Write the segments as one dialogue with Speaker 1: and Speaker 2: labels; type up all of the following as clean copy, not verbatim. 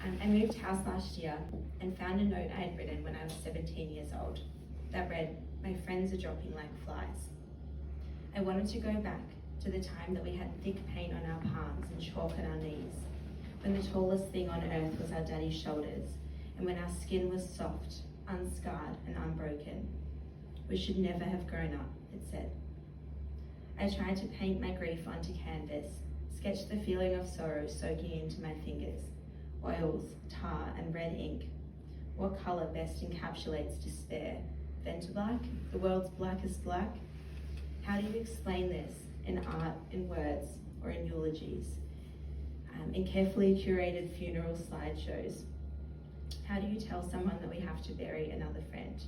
Speaker 1: I moved house last year and found a note I had written when I was 17 years old that read, "My friends are dropping like flies." I wanted to go back to the time that we had thick paint on our palms and chalk on our knees, when the tallest thing on earth was our daddy's shoulders, and when our skin was soft, unscarred and unbroken. We should never have grown up, it said. I tried to paint my grief onto canvas, sketched the feeling of sorrow soaking into my fingers, oils, tar and red ink. What colour best encapsulates despair? Venterblack, the world's blackest black? How do you explain this in art, in words, or in eulogies? In carefully curated funeral slideshows? How do you tell someone that we have to bury another friend?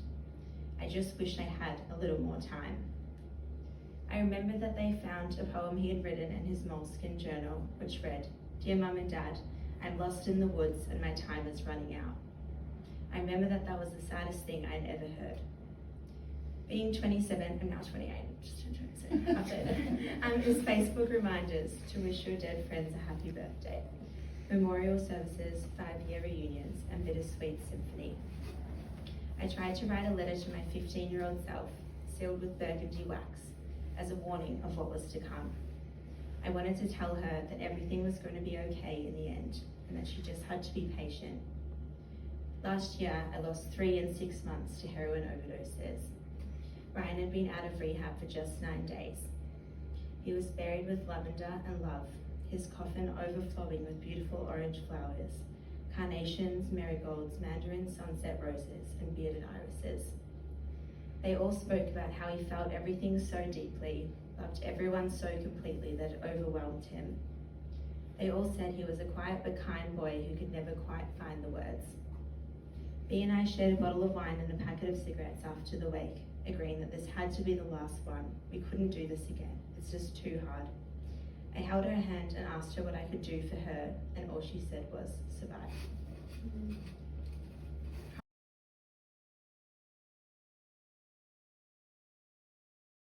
Speaker 1: I just wish I had a little more time. I remember that they found a poem he had written in his moleskin journal, which read, "Dear Mum and Dad, I'm lost in the woods and my time is running out." I remember that was the saddest thing I'd ever heard. Being 27, I'm now 28, just turned 27, updated, is Facebook reminders to wish your dead friends a happy birthday, memorial services, 5-year reunions, and bittersweet symphony. I tried to write a letter to my 15-year-old self, sealed with burgundy wax, as a warning of what was to come. I wanted to tell her that everything was going to be okay in the end, and that she just had to be patient. Last year, I lost 3 and 6 months to heroin overdoses. Ryan had been out of rehab for just 9 days. He was buried with lavender and love, his coffin overflowing with beautiful orange flowers, carnations, marigolds, mandarin sunset roses, and bearded irises. They all spoke about how he felt everything so deeply, loved everyone so completely that it overwhelmed him. They all said he was a quiet but kind boy who could never quite find the words. B and I shared a bottle of wine and a packet of cigarettes after the wake, agreeing that this had to be the last one. We couldn't do this again. It's just too hard. I held her hand and asked her what I could do for her, and all she said was, survive.